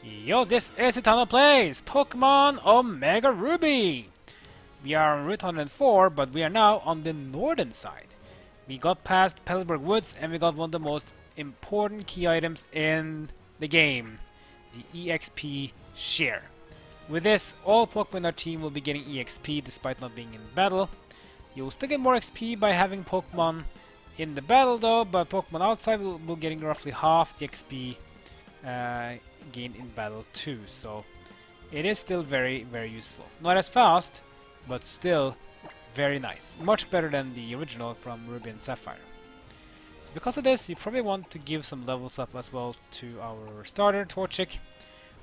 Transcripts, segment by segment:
Yo, this is Eternal Plays Pokemon Omega Ruby! We are on Route 104, but we are now on the northern side. We got past Petalburg Woods and we got one of the most important key items in the game, the EXP share. With this, all Pokemon in our team will be getting EXP despite not being in battle. You will still get more XP by having Pokemon in the battle though, but Pokemon outside will be getting roughly half the XP gained in battle too, so it is still very useful. Not as fast, but still very nice. Much better than the original from Ruby and Sapphire. So because of this, you probably want to give some levels up as well to our starter, Torchic.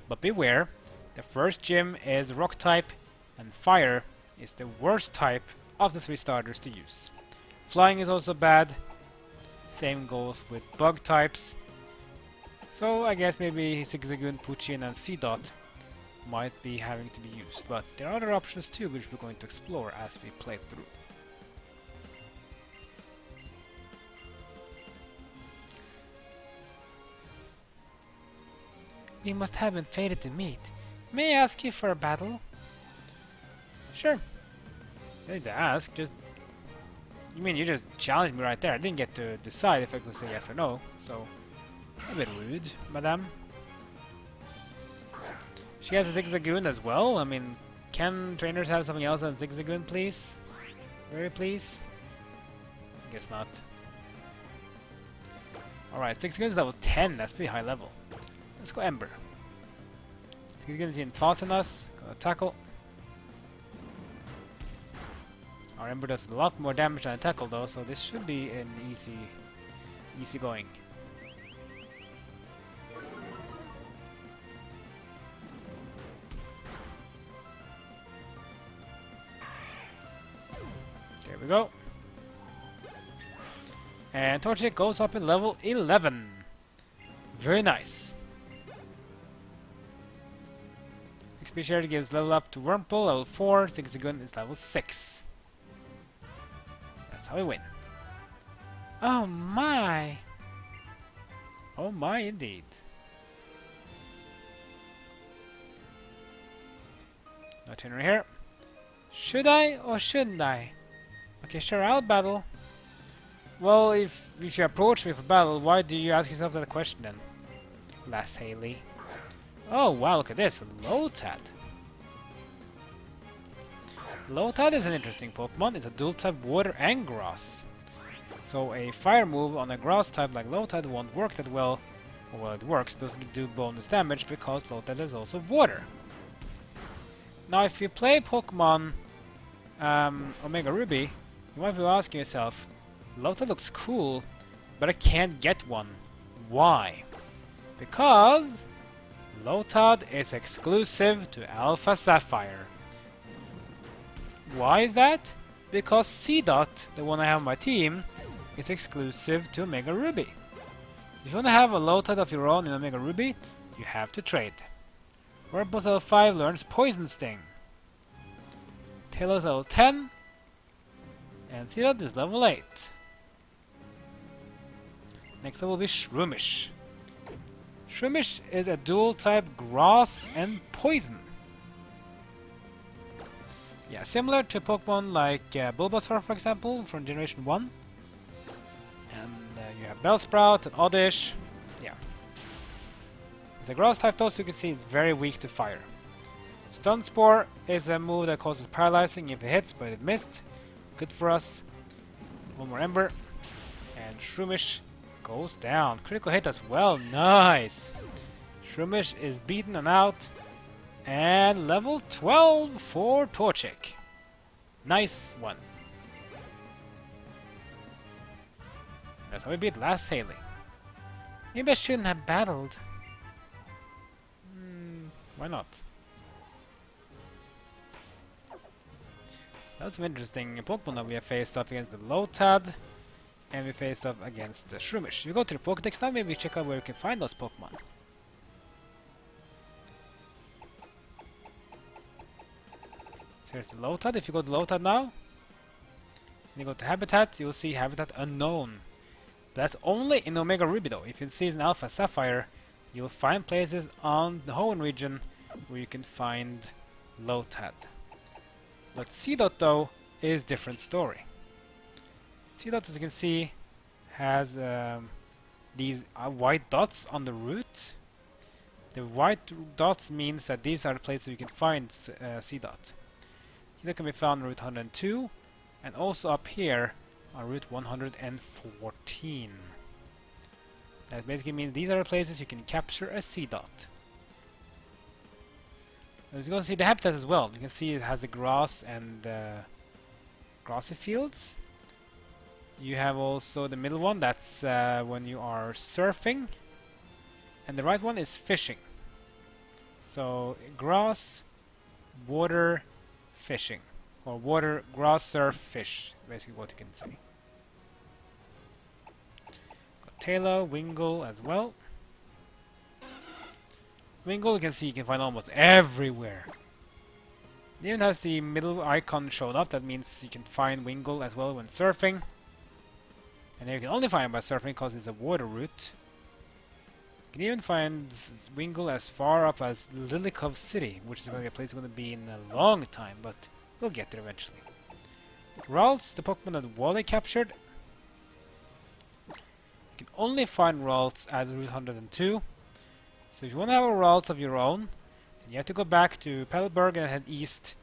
But beware, the first gym is Rock type, and Fire is the worst type of the 3 starters to use. Flying is also bad. Same goes with Bug types. So I guess maybe Zigzagoon, Poochyena, and Seedot might be having to be used, but there are other options too which we're going to explore as we play through. We must have been fated to meet. May I ask you for a battle? Sure. I need to ask, just... You mean you just challenged me right there? I didn't get to decide if I could say yes or no, so... A bit rude, madame. She has a Zigzagoon as well. I mean, can trainers have something else than Zigzagoon, please? Very please? Guess not. Alright, Zigzagoon is level 10. That's pretty high level. Let's go Ember. Zigzagoon is even faster than us. Got a tackle. Our Ember does a lot more damage than a tackle though, so this should be an easy going. There we go. And Torchic goes up in level 11. Very nice. XP share gives level up to Wurmple, level 4. Zigzagoon is level 6. That's how we win. Oh my! Oh my indeed. No turn here. Should I or shouldn't I? Okay, sure, I'll battle. Well, if you approach me for battle, why do you ask yourself that question then? Lass Haley. Oh wow, look at this, Lotad. Lotad is an interesting Pokemon. It's a dual type water and grass. So a fire move on a grass type like Lotad won't work that well. Well, it works, but it do bonus damage because Lotad is also water. Now if you play Pokemon Omega Ruby, you might be asking yourself, Lotad looks cool, but I can't get one. Why? Because Lotad is exclusive to Alpha Sapphire. Why is that? Because Seedot, the one I have on my team, is exclusive to Omega Ruby. So if you want to have a Lotad of your own in Omega Ruby, you have to trade. Wurmple level 5 learns Poison Sting. Taylor's level 10. And Seedot is level 8. Next up will be Shroomish. Shroomish is a dual type grass and poison. Yeah, similar to Pokemon like Bulbasaur, for example, from Generation 1. And you have Bellsprout and Oddish. Yeah. It's a grass type though, so you can see it's very weak to fire. Stun Spore is a move that causes paralyzing if it hits, but it missed. Good for us. One more Ember. And Shroomish goes down. Critical hit as well. Nice. Shroomish is beaten and out. And level 12 for Torchic. Nice one. That's how we beat Lass Haley. Maybe I shouldn't have battled. Why not? That's some interesting Pokemon that we have faced off against the Lotad, and we faced off against the Shroomish. We go to the Pokédex now, maybe check out where we can find those Pokemon. So here's the Lotad. If you go to Lotad now, and you go to Habitat, you'll see Habitat Unknown. But that's only in Omega Ruby though. If you see in Alpha Sapphire, you'll find places on the Hoenn region where you can find Lotad. But Seedot, though, is different story. Seedot, as you can see, has these white dots on the route. The white dots means that these are the places you can find Seedot. Seedot can be found on Route 102, and also up here on Route 114. That basically means these are the places you can capture a Seedot. As you can see the habitat as well. You can see it has the grass and grassy fields. You have also the middle one, that's when you are surfing. And the right one is fishing. So grass, water, fishing. Or water, grass, surf, fish. Basically what you can say. Got Taylor, Wingull as well. Wingull, you can see you can find almost everywhere. It even has the middle icon shown up. That means you can find Wingull as well when surfing. And you can only find it by surfing because it's a water route. You can even find Wingull as far up as Lilikov City, which is going to be a place we're going to be in a long time, but we'll get there eventually. Ralts, the Pokemon that Wally captured. You can only find Ralts as Route 102. So if you want to have a Ralts of your own, then you have to go back to Petalburg and head east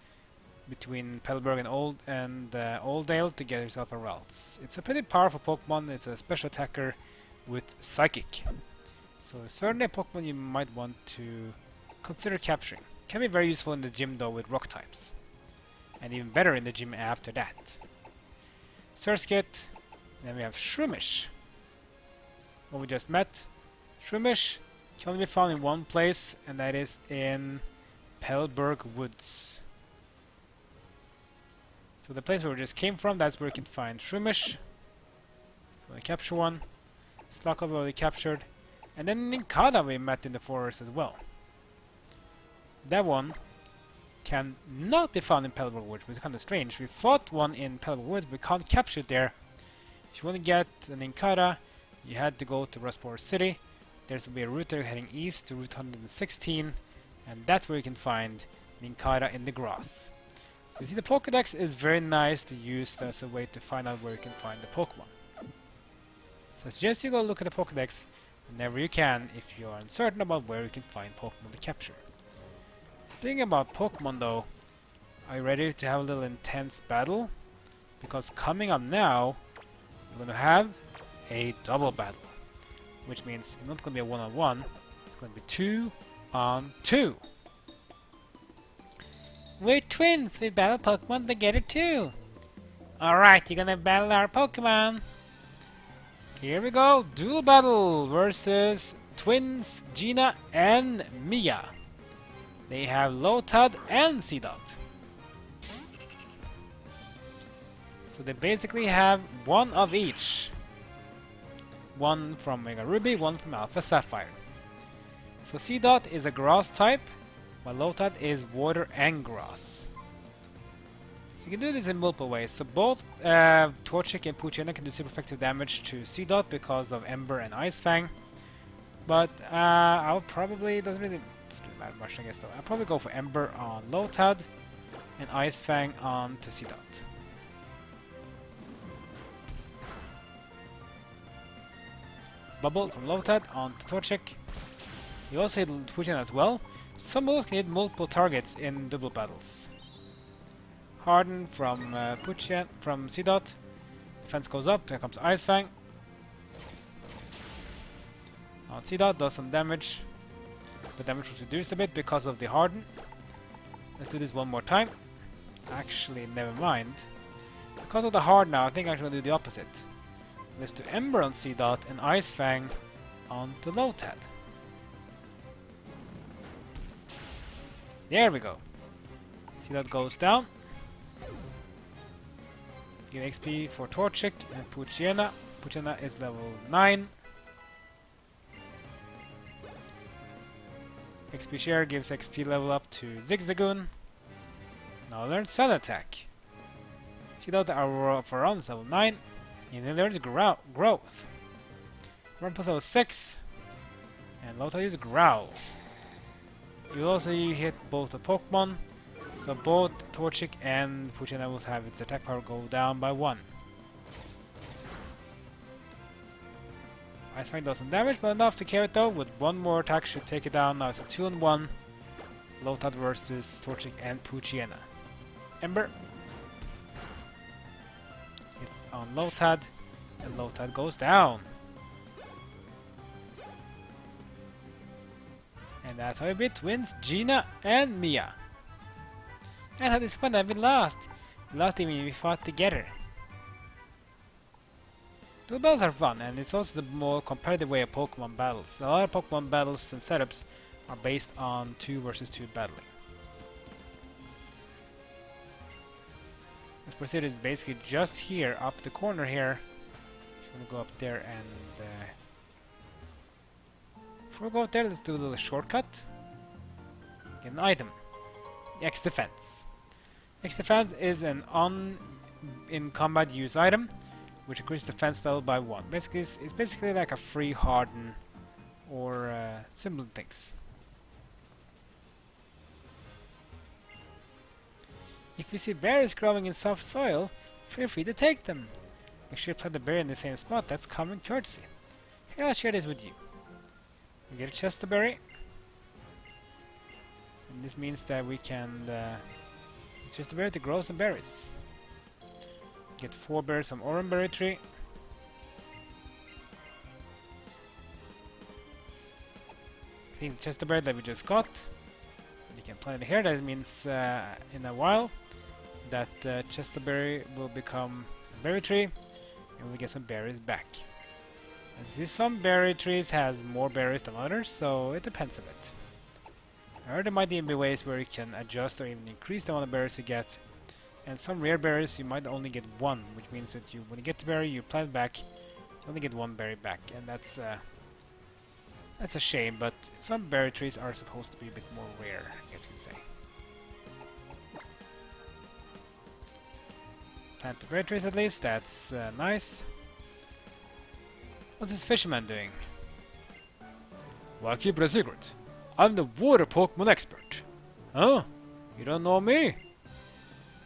between Petalburg and Oldale to get yourself a Ralts. It's a pretty powerful Pokemon. It's a special attacker with Psychic. So certainly a Pokemon you might want to consider capturing. Can be very useful in the gym though with rock types. And even better in the gym after that. Surskit. Then we have Shroomish. What we just met. Shroomish can only be found in one place, and that is in Petalburg Woods. So the place where we just came from, that's where you can find Shroomish. We capture one. Slackover we already captured. And then Nincada we met in the forest as well. That one can not be found in Petalburg Woods, which is kind of strange. We fought one in Petalburg Woods, but we can't capture it there. If you want to get a Nincada, you had to go to Rustport City. There's will be a route there heading east to Route 116, and that's where you can find Nincada in the grass. So you see the Pokédex is very nice to use as a way to find out where you can find the Pokemon. So I suggest you go look at the Pokédex whenever you can if you are uncertain about where you can find Pokemon to capture. Speaking about Pokemon though, are you ready to have a little intense battle? Because coming up now, we're going to have a double battle. Which means it's not going to be a one-on-one, it's going to be 2-on-2. We're twins, we battle Pokemon together too. Alright, you're gonna battle our Pokemon. Here we go, dual battle versus twins Gina and Mia. They have Lotad and Seedot. So they basically have one of each. One from Mega Ruby, one from Alpha Sapphire. So Seedot is a grass type, while Lotad is water and grass. So you can do this in multiple ways. So both Torchic and Poochyena can do super effective damage to Seedot because of Ember and Ice Fang. But I'll probably, doesn't really matter much I guess though. I'll probably go for Ember on Lotad and Ice Fang on to Seedot. Bubble from Lotad on to Torchic. You also hit Poochyena as well. Some moves can hit multiple targets in double battles. Harden from from Seedot. Defense goes up, here comes Ice Fang. On Seedot does some damage. The damage was reduced a bit because of the Harden. Let's do this one more time. Actually, never mind. Because of the Harden now, I think I'm going to do the opposite. Let's do Ember on Seedot and Ice Fang on the Lotad. There we go. Seedot goes down. Give XP for Torchic and Poochyena. Poochyena is level 9. XP share gives XP level up to Zigzagoon. Now learns Sun Attack. Seedot Aurora for rounds level 9. And then learns Growth. Run plus level 6. And Lotad uses Growl. You also hit both the Pokemon, so both Torchic and PokéNav will have its attack power go down by 1. Ice Fang does some damage, but enough to carry it though. With one more attack should take it down. Now it's a 2-on-1. Lotad versus Torchic and PokéNav. Ember. It's on Lotad, and Lotad goes down. And that's how we beat twins Gina and Mia. And how this one that we lost. Last time we fought together. The battles are fun, and it's also the more competitive way of Pokemon battles. A lot of Pokemon battles and setups are based on 2 versus 2 battling. This procedure is basically just here, up the corner here. I'm gonna go up there and before we go up there, let's do a little shortcut. Get an item. X Defense. X Defense is an in combat use item, which increases defense level by 1. Basically, it's basically like a free harden or similar things. If you see berries growing in soft soil, feel free to take them. Make sure you plant the berry in the same spot. That's common courtesy. Here, I'll share this with you. We get a chest berry, and this means that we can use chest berry to grow some berries. Get 4 berries from Oranberry tree. I think the chest berry that we just got. You can plant it here. That means in a while that Chesterberry will become a berry tree, and we get some berries back. As you see, some berry trees has more berries than others, so it depends a bit. Or there might even be ways where you can adjust or even increase the amount of berries you get. And some rare berries you might only get 1, which means that when you get the berry, you plant it back, you only get 1 berry back, and that's a shame. But some berry trees are supposed to be a bit more rare, I guess you can say. Plant the berry trees at least. That's nice. What's this fisherman doing? Well, I'll keep it a secret. I'm the water Pokemon expert. Huh? You don't know me?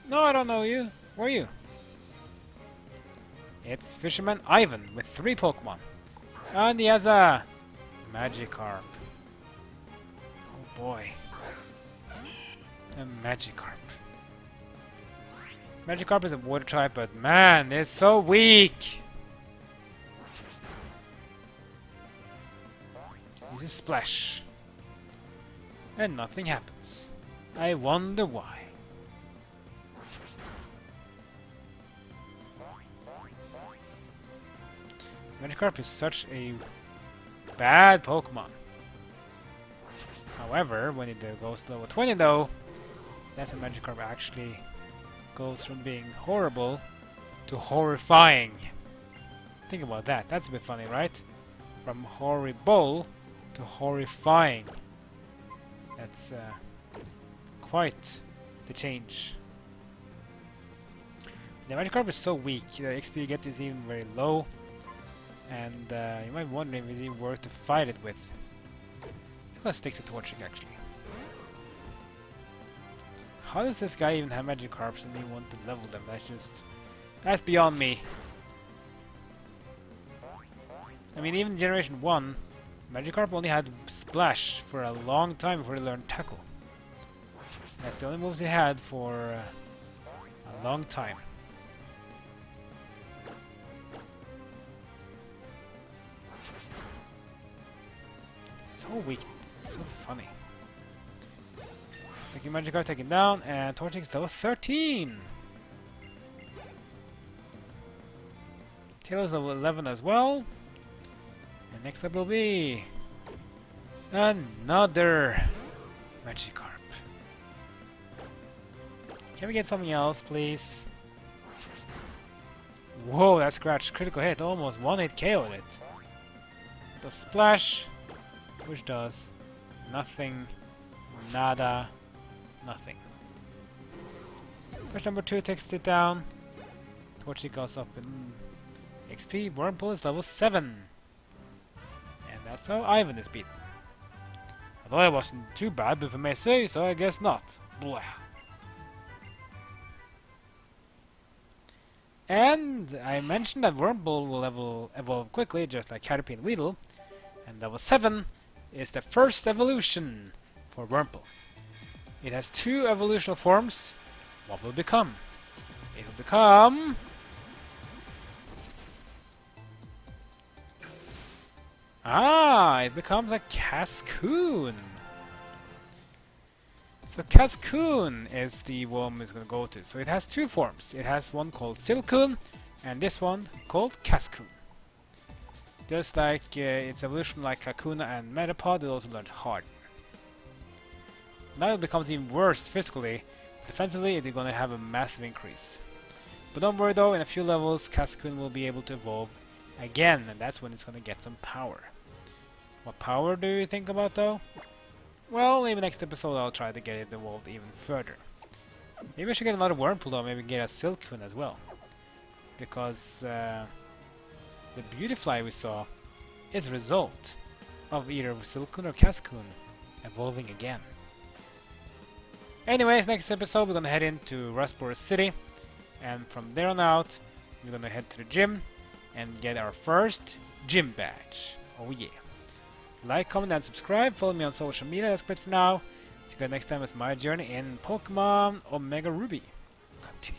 No, I don't know you. Who are you? It's Fisherman Ivan with 3 Pokemon. And he has a Magikarp. Oh boy. A Magikarp. Magikarp is a water type, but man, it's so weak! Use a splash. And nothing happens. I wonder why. Magikarp is such a bad Pokemon. However, when it goes to level 20 though, that's when Magikarp actually goes from being horrible to horrifying. Think about that. That's a bit funny, right? From horrible to horrifying. That's quite the change. The Magikarp is so weak. The XP you get is even very low. And you might be wondering if it's even worth to fight it with. I'm gonna stick to Torchic actually. How does this guy even have Magikarps and even want to level them? That's beyond me. I mean, even Generation 1, Magikarp only had Splash for a long time before he learned Tackle. That's the only moves he had for a long time. So weak, so funny. Second Magikarp taken down, and Torchic is level 13! Taylor's level 11 as well. And next up will be another Magikarp. Can we get something else, please? Whoa, that scratch critical hit, almost 1-hit KO'd it. The splash, which does nothing, nada, nothing. Push number 2 takes it down. Torchic goes up in XP. Whirlpool is level 7. And that's how Ivan is beaten. I thought it wasn't too bad, but if I may say so, I guess not. Blah. And I mentioned that Wurmple will evolve quickly, just like Caterpie and Weedle. And level 7 is the first evolution for Wurmple. It has 2 evolutional forms. What will it become? It will become... it becomes a Cascoon. So Cascoon is the one it's going to go to. So it has 2 forms. It has one called Silcoon and this one called Cascoon. Just like its evolution like Kakuna and Metapod, it also learns Harden. Now it becomes even worse physically. Defensively, it's going to have a massive increase. But don't worry though, in a few levels, Cascoon will be able to evolve again, and that's when it's going to get some power. What power do you think about though? Well, maybe next episode I'll try to get it evolved even further. Maybe I should get another Wurmple though, maybe get a Silcoon as well. Because the Beautifly we saw is a result of either Silcoon or Cascoon evolving again. Anyways, next episode we're gonna head into Rustboro City, and from there on out we're gonna head to the gym and get our first gym badge. Oh yeah. Like, comment and subscribe, follow me on social media. That's great for now. See you guys next time with my journey in Pokemon Omega Ruby. Continue.